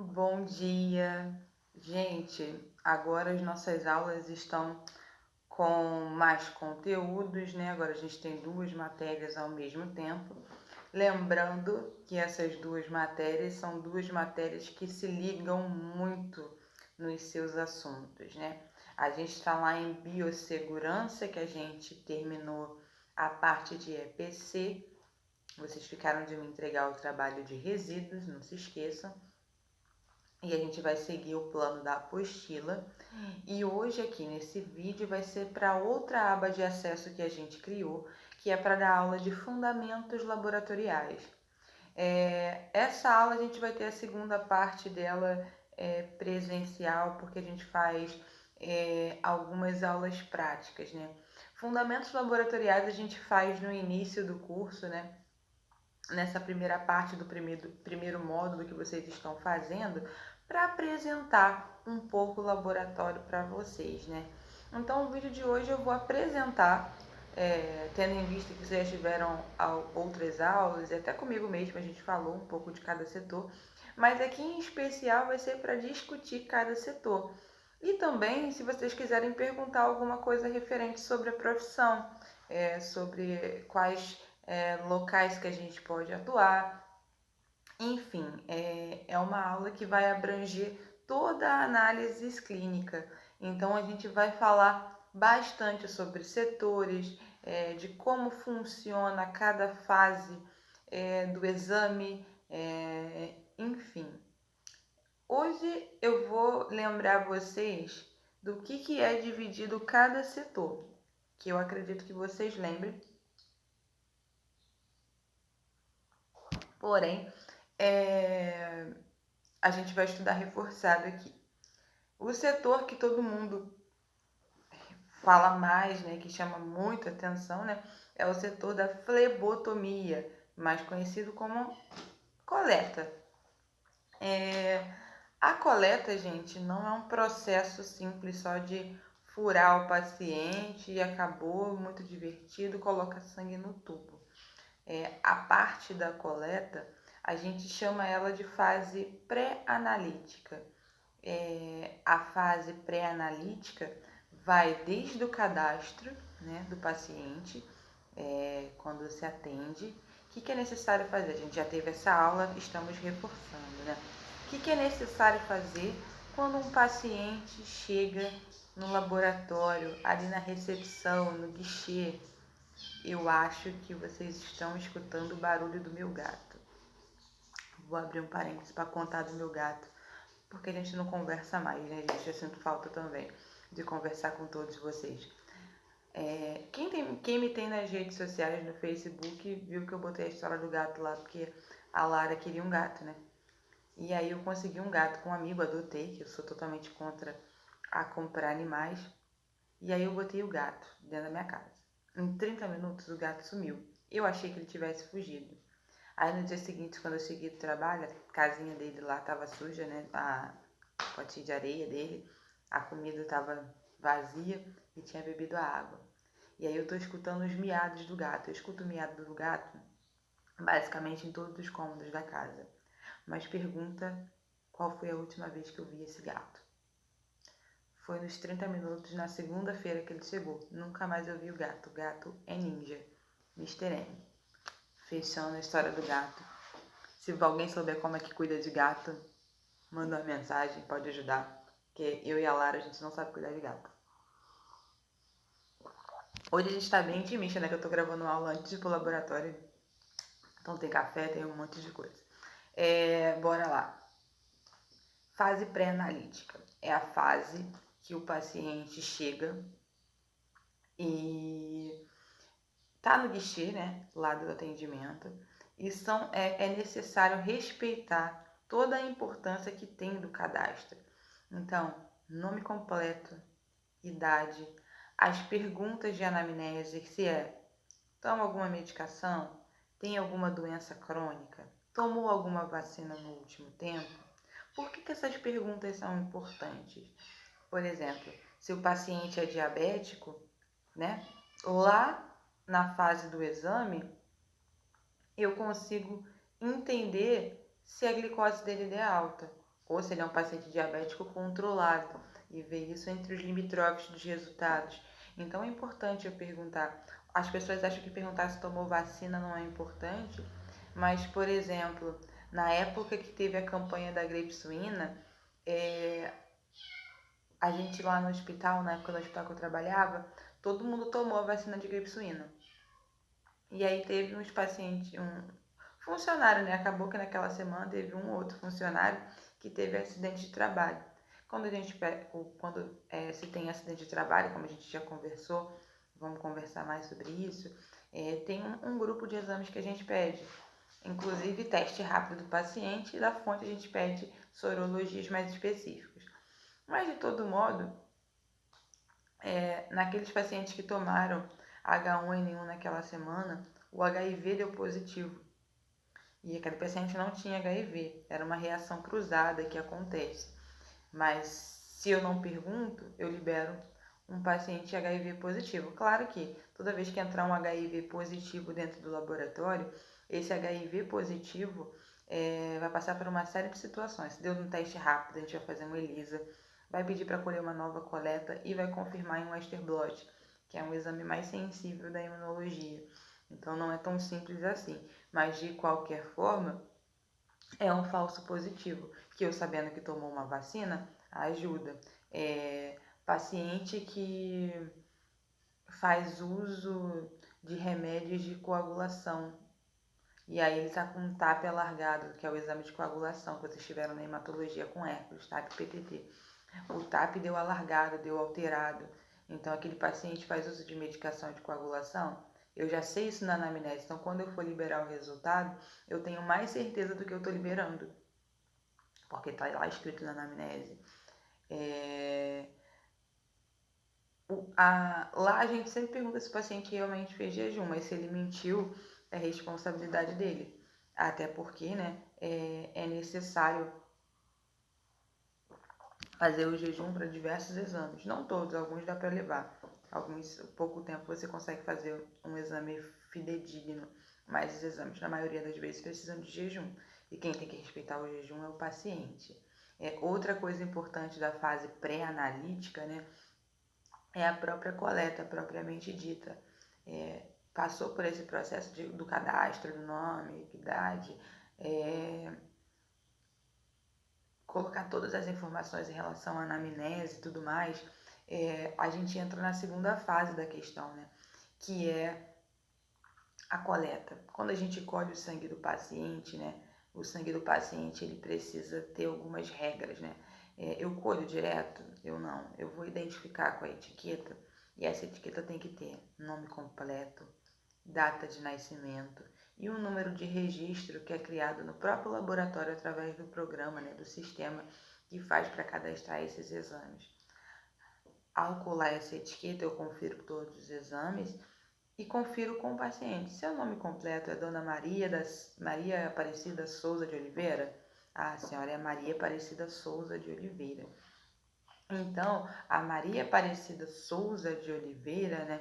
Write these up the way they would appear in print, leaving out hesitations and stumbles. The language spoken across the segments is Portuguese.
Bom dia! Gente, agora as nossas aulas estão com mais conteúdos, né? Agora a gente tem duas matérias ao mesmo tempo. Lembrando que essas duas matérias são duas matérias que se ligam muito nos seus assuntos, né? A gente está lá em biossegurança, que a gente terminou a parte de EPC. Vocês ficaram de me entregar o trabalho de resíduos, não se esqueçam. E a gente vai seguir o plano da apostila. E hoje aqui nesse vídeo vai ser para outra aba de acesso que a gente criou, que é para dar aula de fundamentos laboratoriais. Essa aula a gente vai ter a segunda parte dela presencial, porque a gente faz algumas aulas práticas, né? Fundamentos laboratoriais a gente faz no início do curso, né? Nessa primeira parte do primeiro módulo que vocês estão fazendo, para apresentar um pouco o laboratório para vocês, né? Então, o vídeo de hoje eu vou apresentar, tendo em vista que vocês já tiveram outras aulas, e até comigo mesmo a gente falou um pouco de cada setor, mas aqui em especial vai ser para discutir cada setor. E também, se vocês quiserem perguntar alguma coisa referente sobre a profissão, sobre quais locais que a gente pode atuar. Enfim, é uma aula que vai abranger toda a análise clínica. Então, a gente vai falar bastante sobre setores, de como funciona cada fase do exame, enfim. Hoje eu vou lembrar vocês do que é dividido cada setor, que eu acredito que vocês lembrem. Porém, a gente vai estudar reforçado aqui. O setor que todo mundo fala mais, né, que chama muita atenção, né, é o setor da flebotomia, mais conhecido como coleta. A coleta, gente, não é um processo simples só de furar o paciente e acabou, muito divertido, coloca sangue no tubo. A parte da coleta, a gente chama ela de fase pré-analítica. A fase pré-analítica vai desde o cadastro, né, do paciente, quando se atende. O que é necessário fazer? A gente já teve essa aula, estamos reforçando, né? O que é necessário fazer quando um paciente chega no laboratório, ali na recepção, no guichê? Eu acho que vocês estão escutando o barulho do meu gato. Vou abrir um parênteses para contar do meu gato, porque a gente não conversa mais, né, gente? Eu sinto falta também de conversar com todos vocês. Quem me tem nas redes sociais, no Facebook, viu que eu botei a história do gato lá, porque a Lara queria um gato, né? E aí eu consegui um gato com um amigo, adotei, que eu sou totalmente contra a comprar animais. E aí eu botei o gato dentro da minha casa. Em 30 minutos o gato sumiu. Eu achei que ele tivesse fugido. Aí no dia seguinte, quando eu cheguei do trabalho, a casinha dele lá tava suja, né? A potinha de areia dele, a comida tava vazia e tinha bebido a água. E aí eu tô escutando os miados do gato. Eu escuto o miado do gato basicamente em todos os cômodos da casa. Mas pergunta qual foi a última vez que eu vi esse gato. Foi nos 30 minutos na segunda-feira que ele chegou. Nunca mais eu vi o gato. O gato é ninja. Mr. M. Fechando a história do gato. Se alguém souber como é que cuida de gato, manda uma mensagem, pode ajudar. Porque eu e a Lara, a gente não sabe cuidar de gato. Hoje a gente tá bem intimista, né? Que eu tô gravando uma aula antes de ir pro laboratório. Então tem café, tem um monte de coisa. Bora lá. Fase pré-analítica. É a fase que o paciente chega e tá no guichê, né? Lá do atendimento. E é necessário respeitar toda a importância que tem do cadastro. Então, nome completo, idade, as perguntas de anamnese, se toma alguma medicação, tem alguma doença crônica, tomou alguma vacina no último tempo. Por que essas perguntas são importantes? Por exemplo, se o paciente é diabético, né? Lá na fase do exame, eu consigo entender se a glicose dele é alta ou se ele é um paciente diabético controlado, e ver isso entre os limítrofes dos resultados. Então é importante eu perguntar. As pessoas acham que perguntar se tomou vacina não é importante, mas, por exemplo, na época que teve a campanha da gripe suína, a gente lá no hospital, na época do hospital que eu trabalhava, todo mundo tomou a vacina de gripe suína. E aí teve uns pacientes, um funcionário, né? Acabou que naquela semana teve um outro funcionário que teve acidente de trabalho. Quando se tem acidente de trabalho, como a gente já conversou, vamos conversar mais sobre isso, tem um grupo de exames que a gente pede. Inclusive teste rápido do paciente e da fonte a gente pede sorologias mais específicas. Mas de todo modo, naqueles pacientes que tomaram H1N1 naquela semana, o HIV deu positivo. E aquele paciente não tinha HIV, era uma reação cruzada que acontece. Mas se eu não pergunto, eu libero um paciente HIV positivo. Claro que toda vez que entrar um HIV positivo dentro do laboratório, esse HIV positivo vai passar por uma série de situações. Se deu um teste rápido, a gente vai fazer um ELISA, vai pedir para colher uma nova coleta e vai confirmar em um Western blot, que é um exame mais sensível da imunologia. Então não é tão simples assim, mas de qualquer forma é um falso positivo, que eu sabendo que tomou uma vacina ajuda. Paciente que faz uso de remédios de coagulação e aí ele está com um TAP alargado, que é o exame de coagulação que vocês tiveram na hematologia com Hércules, TAP PTT. O TAP deu alargado, deu alterado. Então, aquele paciente faz uso de medicação de coagulação. Eu já sei isso na anamnese. Então, quando eu for liberar o resultado, eu tenho mais certeza do que eu estou liberando. Porque está lá escrito na anamnese. Lá a gente sempre pergunta se o paciente realmente fez jejum, mas se ele mentiu, é responsabilidade dele. Até porque, né, é necessário fazer o jejum para diversos exames. Não todos, alguns dá para levar. Alguns, pouco tempo você consegue fazer um exame fidedigno, mas os exames, na maioria das vezes, precisam de jejum. E quem tem que respeitar o jejum é o paciente. Outra coisa importante da fase pré-analítica, né, é a própria coleta, propriamente dita. Passou por esse processo do cadastro, do nome, idade, colocar todas as informações em relação à anamnese e tudo mais, a gente entra na segunda fase da questão, né? Que é a coleta. Quando a gente colhe o sangue do paciente, né? O sangue do paciente ele precisa ter algumas regras, né? Eu colho direto? Eu não. Eu vou identificar com a etiqueta e essa etiqueta tem que ter nome completo, data de nascimento e um número de registro que é criado no próprio laboratório através do programa, né, do sistema que faz para cadastrar esses exames. Ao colar essa etiqueta, eu confiro todos os exames e confiro com o paciente. Seu nome completo é Dona Maria Aparecida Souza de Oliveira? A senhora é Maria Aparecida Souza de Oliveira. Então, a Maria Aparecida Souza de Oliveira, né,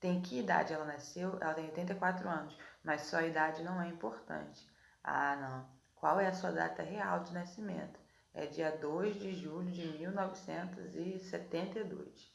tem que idade ela nasceu? Ela tem 84 anos, mas só a idade não é importante. Ah, não. Qual é a sua data real de nascimento? É dia 2 de julho de 1972.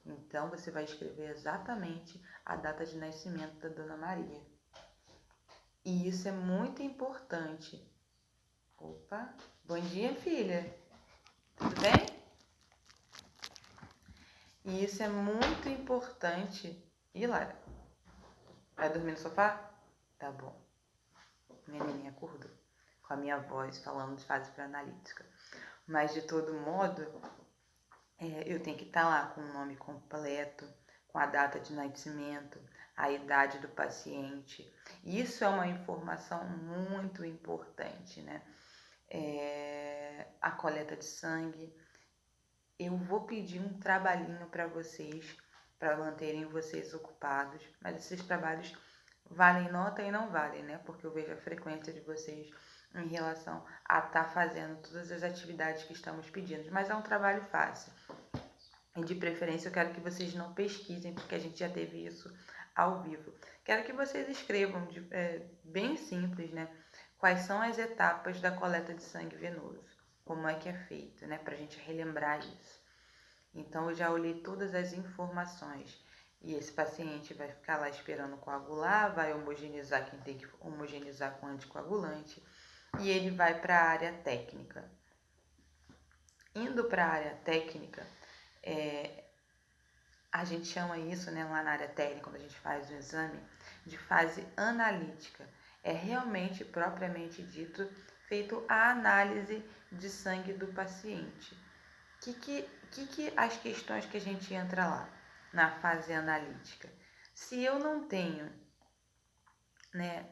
Então, você vai escrever exatamente a data de nascimento da Dona Maria. E isso é muito importante. Opa, bom dia, filha. Tudo bem? E isso é muito importante. E Lara, vai dormir no sofá? Tá bom. Minha neném acordou com a minha voz falando de fase pré-analítica. Mas de todo modo, eu tenho que estar lá com o nome completo, com a data de nascimento, a idade do paciente. Isso é uma informação muito importante, né? A coleta de sangue. Eu vou pedir um trabalhinho para vocês, para manterem vocês ocupados, mas esses trabalhos valem nota e não valem, né? Porque eu vejo a frequência de vocês em relação a estar fazendo todas as atividades que estamos pedindo, mas é um trabalho fácil. E de preferência eu quero que vocês não pesquisem, porque a gente já teve isso ao vivo. Quero que vocês escrevam, bem simples, né? quais são as etapas da coleta de sangue venoso, como é que é feito, né, para a gente relembrar isso. Então, eu já olhei todas as informações e esse paciente vai ficar lá esperando coagular, vai homogeneizar quem tem que homogeneizar com anticoagulante e ele vai para a área técnica. Indo para a área técnica, a gente chama isso, né, lá na área técnica, quando a gente faz o exame, de fase analítica. É realmente, propriamente dito, feito a análise de sangue do paciente. Que as questões que a gente entra lá na fase analítica? Se eu não tenho, né,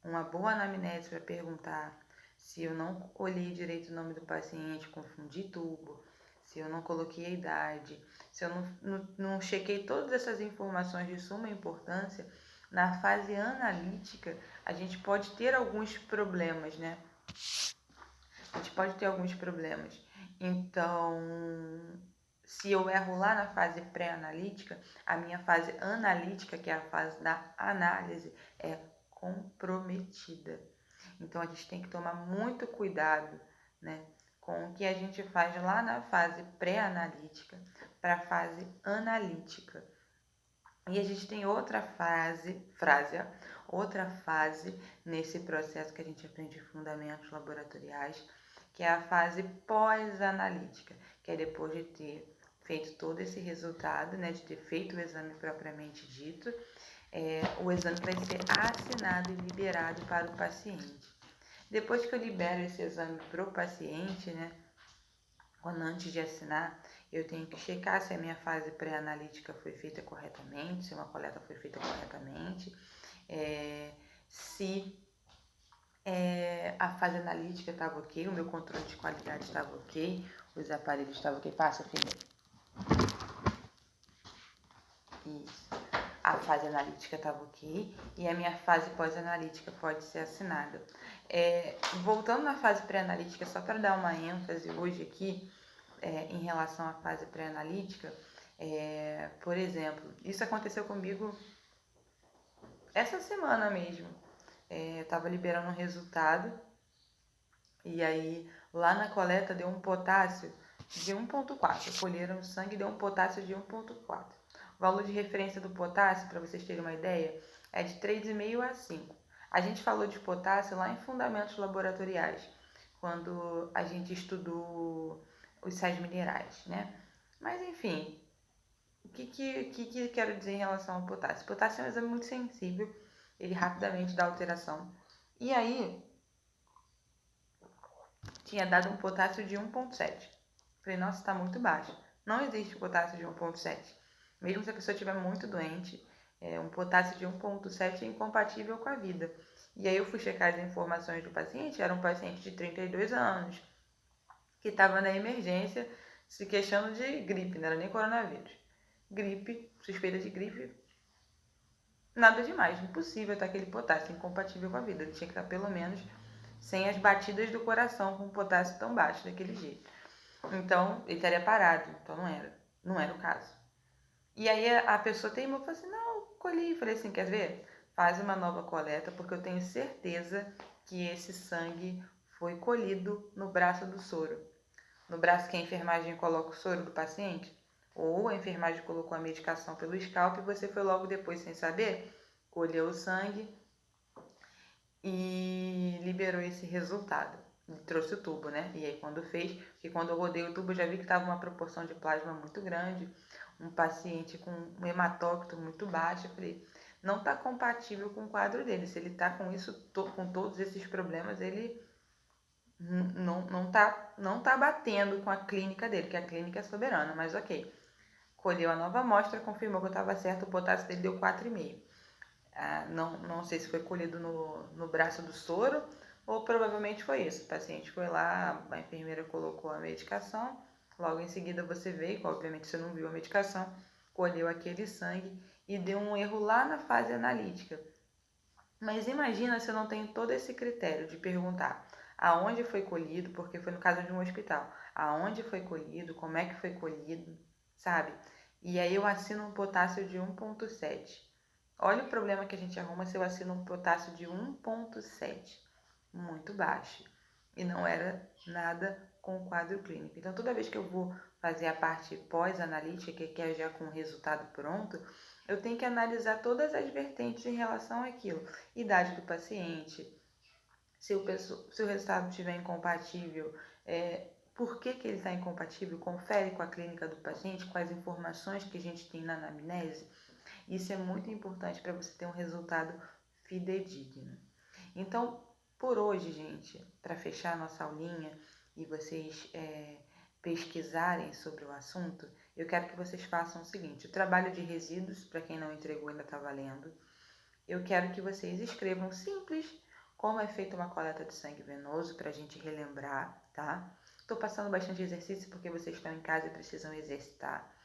uma boa anamnese para perguntar, se eu não olhei direito o nome do paciente, confundi tubo, se eu não coloquei a idade, se eu não chequei todas essas informações de suma importância, na fase analítica a gente pode ter alguns problemas, né? A gente pode ter alguns problemas. Então, se eu erro lá na fase pré-analítica, a minha fase analítica, que é a fase da análise, é comprometida. Então, a gente tem que tomar muito cuidado, né, com o que a gente faz lá na fase pré-analítica para a fase analítica. E a gente tem outra fase nesse processo que a gente aprende fundamentos laboratoriais, que é a fase pós-analítica, que é depois de ter feito todo esse resultado, né, de ter feito o exame propriamente dito, o exame vai ser assinado e liberado para o paciente. Depois que eu libero esse exame para o paciente, né, quando antes de assinar, eu tenho que checar se a minha fase pré-analítica foi feita corretamente, se uma coleta foi feita corretamente, se a fase analítica estava ok, o meu controle de qualidade estava ok, os aparelhos estavam ok. Passa, filha. Isso. A fase analítica estava ok e a minha fase pós-analítica pode ser assinada. Voltando na fase pré-analítica, só para dar uma ênfase hoje aqui, em relação à fase pré-analítica, por exemplo, isso aconteceu comigo essa semana mesmo. Estava liberando um resultado e aí lá na coleta deu um potássio de 1,4. Colheram o sangue e deu um potássio de 1,4. O valor de referência do potássio, para vocês terem uma ideia, é de 3,5 a 5. A gente falou de potássio lá em fundamentos laboratoriais, quando a gente estudou os sais minerais, né? Mas enfim, o que quero dizer em relação ao potássio? O potássio é um exame muito sensível, ele rapidamente dá alteração. E aí, tinha dado um potássio de 1,7. Falei, nossa, está muito baixo. Não existe potássio de 1,7. Mesmo se a pessoa estiver muito doente, um potássio de 1,7 é incompatível com a vida. E aí eu fui checar as informações do paciente, era um paciente de 32 anos, que estava na emergência se queixando de gripe, não era nem coronavírus. Gripe, suspeita de gripe, nada demais, impossível estar aquele potássio, incompatível com a vida. Ele tinha que estar pelo menos sem as batidas do coração com potássio tão baixo daquele jeito. Então, ele estaria parado, então não era o caso. E aí a pessoa teimou e falou assim, não, colhi. Falei assim, quer ver? Faz uma nova coleta, porque eu tenho certeza que esse sangue foi colhido no braço do soro. No braço que a enfermagem coloca o soro do paciente, ou a enfermagem colocou a medicação pelo scalp e você foi logo depois, sem saber, colheu o sangue e liberou esse resultado. Trouxe o tubo, né? E aí quando fez, porque quando eu rodei o tubo eu já vi que estava uma proporção de plasma muito grande, um paciente com um hematócrito muito baixo. Eu falei, não está compatível com o quadro dele. Se ele está com isso, com todos esses problemas, ele não tá batendo com a clínica dele, que a clínica é soberana, mas ok. Colheu a nova amostra, confirmou que eu estava certo, o potássio dele deu 4,5. Não sei se foi colhido no braço do soro ou provavelmente foi isso. O paciente foi lá, a enfermeira colocou a medicação, logo em seguida você veio, obviamente você não viu a medicação, colheu aquele sangue e deu um erro lá na fase analítica. Mas imagina se eu não tenho todo esse critério de perguntar aonde foi colhido, porque foi no caso de um hospital, aonde foi colhido, como é que foi colhido, sabe? E aí eu assino um potássio de 1,7. Olha o problema que a gente arruma se eu assino um potássio de 1,7, muito baixo. E não era nada com o quadro clínico. Então, toda vez que eu vou fazer a parte pós-analítica, que é já com o resultado pronto, eu tenho que analisar todas as vertentes em relação àquilo. Idade do paciente, se o resultado estiver incompatível, por que ele está incompatível, confere com a clínica do paciente, com as informações que a gente tem na anamnese. Isso é muito importante para você ter um resultado fidedigno. Então, por hoje, gente, para fechar nossa aulinha e vocês pesquisarem sobre o assunto, eu quero que vocês façam o seguinte: o trabalho de resíduos, para quem não entregou ainda está valendo. Eu quero que vocês escrevam simples como é feita uma coleta de sangue venoso para a gente relembrar, tá? Estou passando bastante exercício porque vocês estão em casa e precisam exercitar.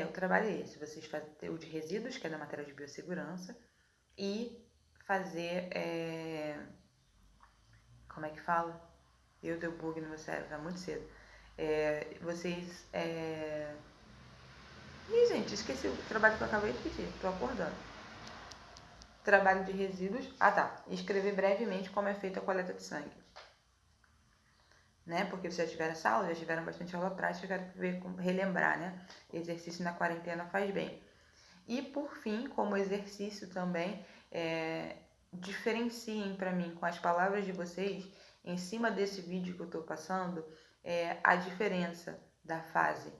O trabalho é esse, vocês fazem o de resíduos, que é da matéria de biossegurança, e fazer, como é que fala? Deu bug no meu cérebro, tá muito cedo. Ih, gente, esqueci o trabalho que eu acabei de pedir, tô acordando. Trabalho de resíduos, escrever brevemente como é feita a coleta de sangue. Né? Porque vocês já tiveram essa aula, já tiveram bastante aula prática, eu quero relembrar, né? Exercício na quarentena faz bem. E por fim, como exercício também, diferenciem para mim com as palavras de vocês, em cima desse vídeo que eu estou passando, a diferença da fase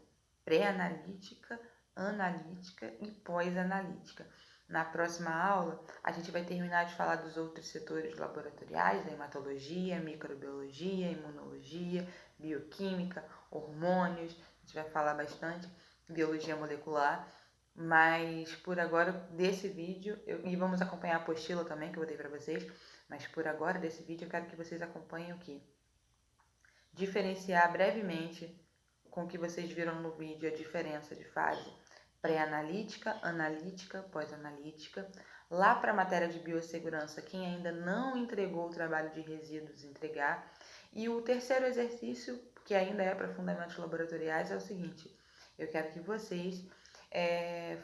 pré-analítica, analítica e pós-analítica. Na próxima aula, a gente vai terminar de falar dos outros setores laboratoriais, da hematologia, microbiologia, imunologia, bioquímica, hormônios, a gente vai falar bastante, biologia molecular, mas por agora, desse vídeo, e vamos acompanhar a apostila também, que eu botei para vocês, mas por agora, desse vídeo, eu quero que vocês acompanhem o quê? Diferenciar brevemente com o que vocês viram no vídeo a diferença de fase pré-analítica, analítica, pós-analítica. Lá para a matéria de biossegurança, quem ainda não entregou o trabalho de resíduos, entregar. E o terceiro exercício, que ainda é para fundamentos laboratoriais, é o seguinte: eu quero que vocês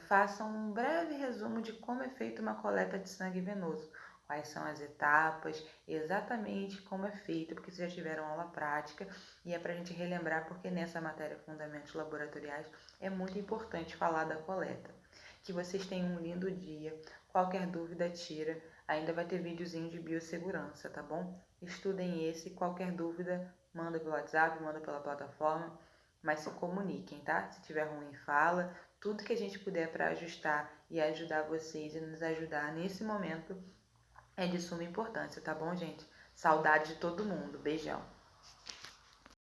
façam um breve resumo de como é feita uma coleta de sangue venoso. Quais são as etapas, exatamente como é feito, porque vocês já tiveram aula prática e é para a gente relembrar, porque nessa matéria Fundamentos Laboratoriais é muito importante falar da coleta. Que vocês tenham um lindo dia. Qualquer dúvida, tira. Ainda vai ter videozinho de biossegurança, tá bom? Estudem esse. Qualquer dúvida, manda pelo WhatsApp, manda pela plataforma, mas se comuniquem, tá? Se tiver ruim, fala. Tudo que a gente puder para ajustar e ajudar vocês e nos ajudar nesse momento é de suma importância, tá bom, gente? Saudade de todo mundo. Beijão.